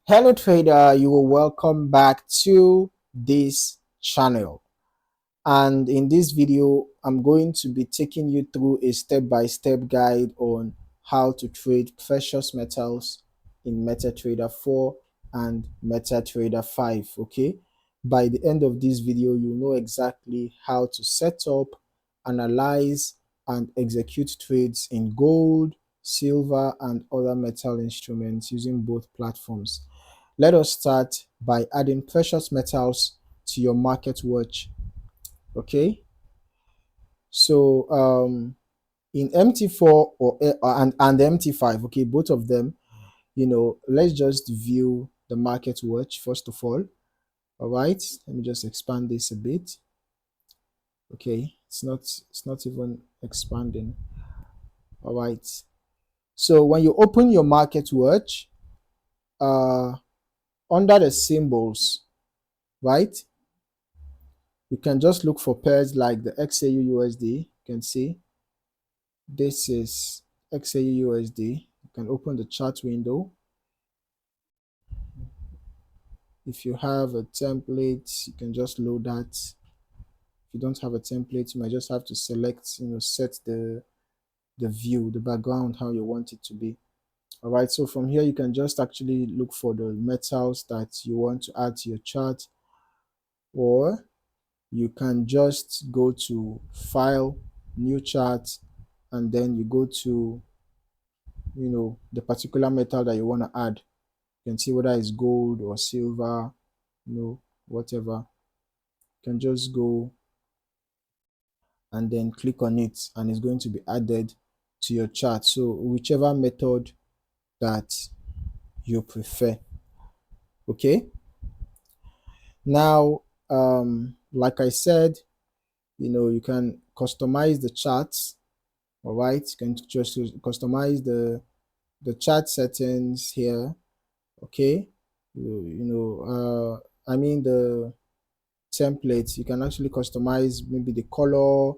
Hello trader, you are welcome back to this channel, and in this video I'm going to be taking you through a step-by-step guide on how to trade precious metals in MetaTrader 4 and MetaTrader 5. Okay, by the end of this video you know exactly how to set up, analyze and execute trades in gold, silver and other metal instruments using both platforms. Let us start by adding precious metals to your market watch. Okay, so in MT4 and MT5, okay, both of them, let's just view the market watch first of all. All right, let me just expand this a bit. Okay, it's not even expanding. All right, so when you open your market watch, under the symbols, right, you can just look for pairs like the XAUUSD. You can see this is XAUUSD. You can open the chart window. If you have a template, you can just load that. If you don't have a template, you might just have to select, set the view, the background, how you want it to be. All right, so from here you can just actually look for the metals that you want to add to your chart, or you can just go to file, new chart, and then you go to the particular metal that you want to add. You can see whether it's gold or silver, whatever. You can just go and then click on it and it's going to be added to your chart. So whichever method that you prefer. Okay, now like I said, you can customize the charts. All right, you can just customize the chart settings here. Okay, I mean the templates. You can actually customize maybe the color,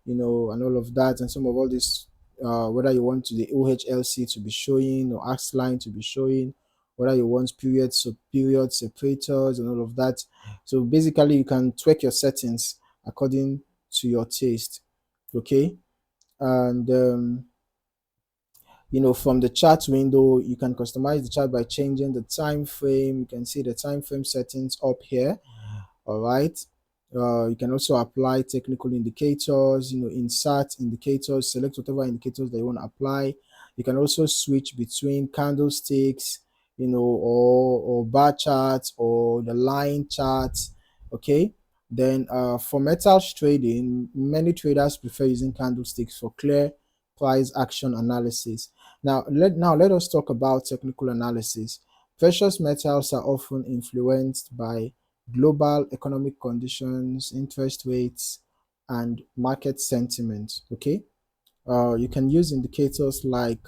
and all of that, and some of all this, whether you want the OHLC to be showing or ax line to be showing, whether you want period separators and all of that. So basically you can tweak your settings according to your taste. Okay, and from the chart window you can customize the chart by changing the time frame. You can see the time frame settings up here. All right, you can also apply technical indicators, insert indicators, select whatever indicators that you want to apply. You can also switch between candlesticks, or bar charts or the line charts. Okay, then for metals trading, many traders prefer using candlesticks for clear price action analysis. Now let us talk about technical analysis. Precious metals are often influenced by global economic conditions, interest rates, and market sentiment. Okay, you can use indicators like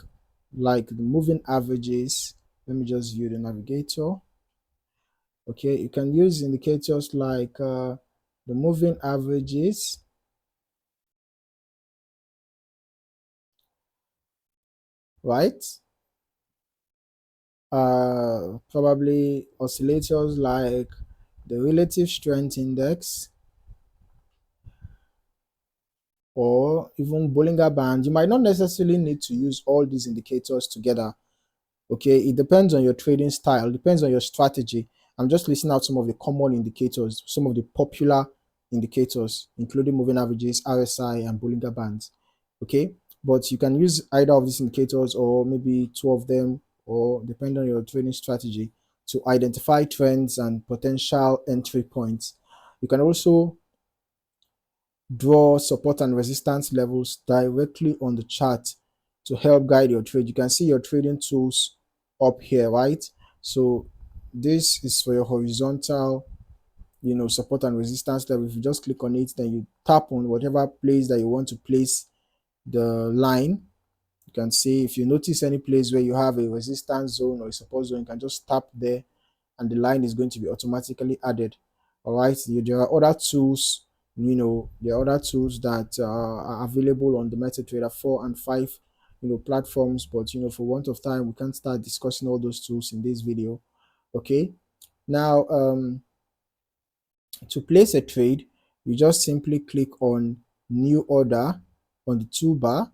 the moving averages. Let me just view the navigator. Okay, you can use indicators like the moving averages, right? Probably oscillators like the relative strength index, or even Bollinger Band. You might not necessarily need to use all these indicators together. Okay, it depends on your trading style, depends on your strategy. I'm just listing out some of the common indicators, some of the popular indicators, including moving averages, RSI, and Bollinger Bands. Okay, but you can use either of these indicators or maybe two of them, or depending on your trading strategy, to identify trends and potential entry points. You can also draw support and resistance levels directly on the chart to help guide your trade. You can see your trading tools up here, right? So this is for your horizontal, support and resistance level. If you just click on it, then you tap on whatever place that you want to place the line. You can see if you notice any place where you have a resistance zone or a support zone, you can just tap there and the line is going to be automatically added. All right, there are other tools, there are other tools that are available on the MetaTrader 4 and 5 platforms, but for want of time we can't start discussing all those tools in this video. Okay, now to place a trade, you just simply click on new order on the toolbar,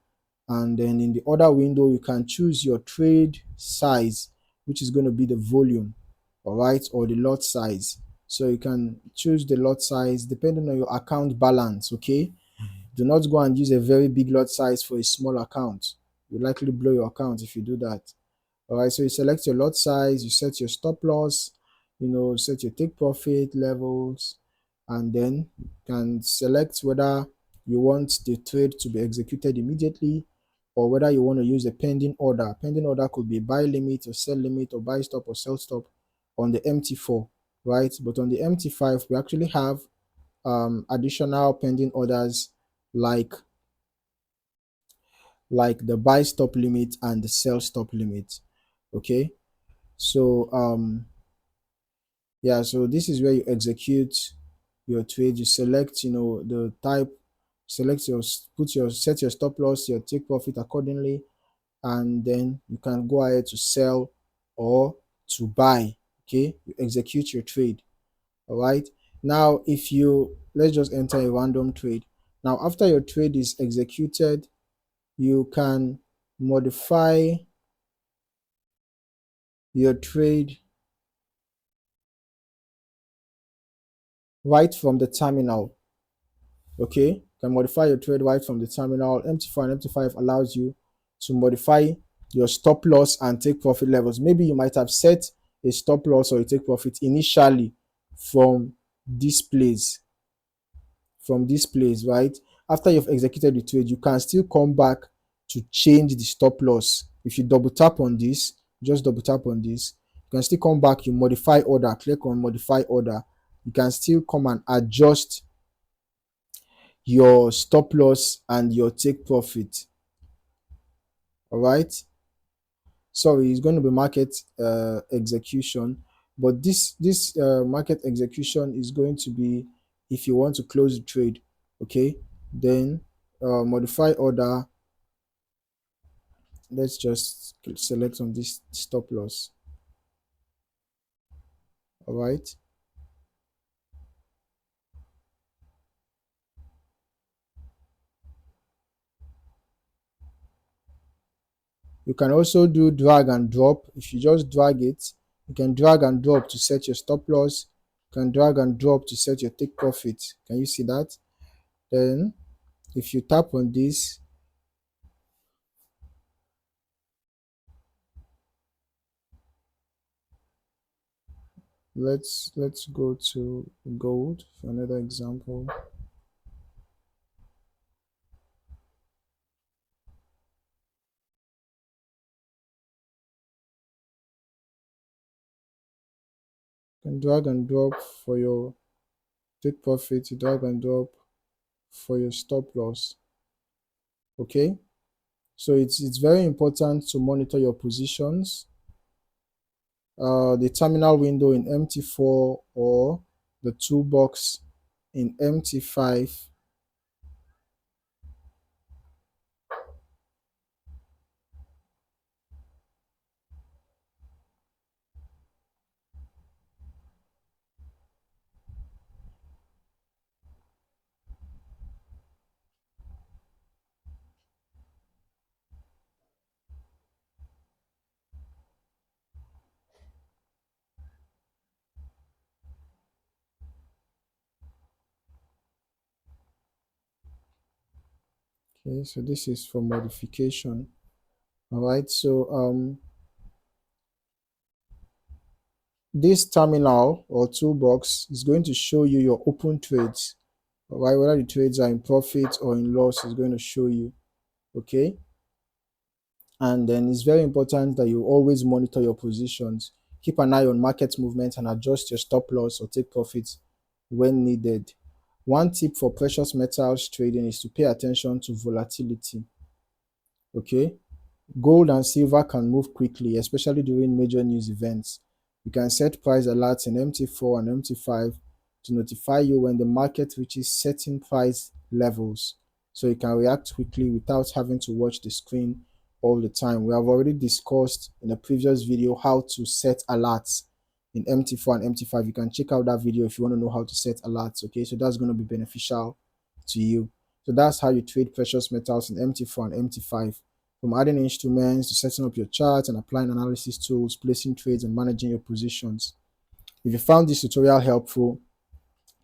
and then in the order window you can choose your trade size, which is going to be the volume, all right, or the lot size. So you can choose the lot size depending on your account balance. Okay, do not go and use a very big lot size for a small account. You likely blow your account if you do that. All right, so you select your lot size, you set your stop loss, set your take profit levels, and then you can select whether you want the trade to be executed immediately or whether you want to use a pending order. Pending order could be buy limit or sell limit or buy stop or sell stop on the MT4, right? But on the MT5, we actually have additional pending orders like the buy stop limit and the sell stop limit. Okay, so yeah, so this is where you execute your trade. You select the type, select your set your stop loss, your take profit accordingly, and then you can go ahead to sell or to buy. Okay, you execute your trade. All right, now if you let's just enter a random trade. Now after your trade is executed, you can modify your trade right from the terminal. Okay, you can modify your trade right from the terminal. MT4 and MT5 allows you to modify your stop loss and take profit levels. Maybe you might have set a stop loss or a take profit initially from this place, right? After you've executed the trade, you can still come back to change the stop loss. If you double tap on this, just double tap on this, you can still come back, you modify order, click on modify order. You can still come and adjust your stop loss and your take profit. All right, sorry, it's going to be market execution, but this market execution is going to be if you want to close the trade. Okay, then modify order. Let's just select on this stop loss. All right, you can also do drag and drop. If you just drag it, you can drag and drop to set your stop loss. You can drag and drop to set your take profit. Can you see that? Then if you tap on this, let's go to gold for another example. You can drag and drop for your take profit, drag and drop for your stop loss. Okay, so it's very important to monitor your positions. The terminal window in MT4 or the toolbox in MT5. Okay, so this is for modification. All right, so this terminal or toolbox is going to show you your open trades. All right, whether the trades are in profit or in loss is going to show you. Okay, and then it's very important that you always monitor your positions. Keep an eye on market movements and adjust your stop loss or take profits when needed. One tip for precious metals trading is to pay attention to volatility. Okay, gold and silver can move quickly, especially during major news events. You can set price alerts in MT4 and MT5 to notify you when the market reaches certain price levels, so you can react quickly without having to watch the screen all the time. We have already discussed in a previous video how to set alerts in MT4 and MT5. You can check out that video if you want to know how to set alerts. Okay, so that's going to be beneficial to you. So that's how you trade precious metals in MT4 and MT5. From adding instruments to setting up your charts and applying analysis tools, placing trades and managing your positions. If you found this tutorial helpful,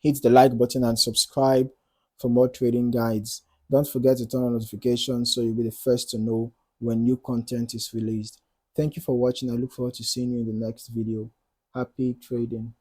hit the like button and subscribe for more trading guides. Don't forget to turn on notifications so you'll be the first to know when new content is released. Thank you for watching. I look forward to seeing you in the next video. Happy trading.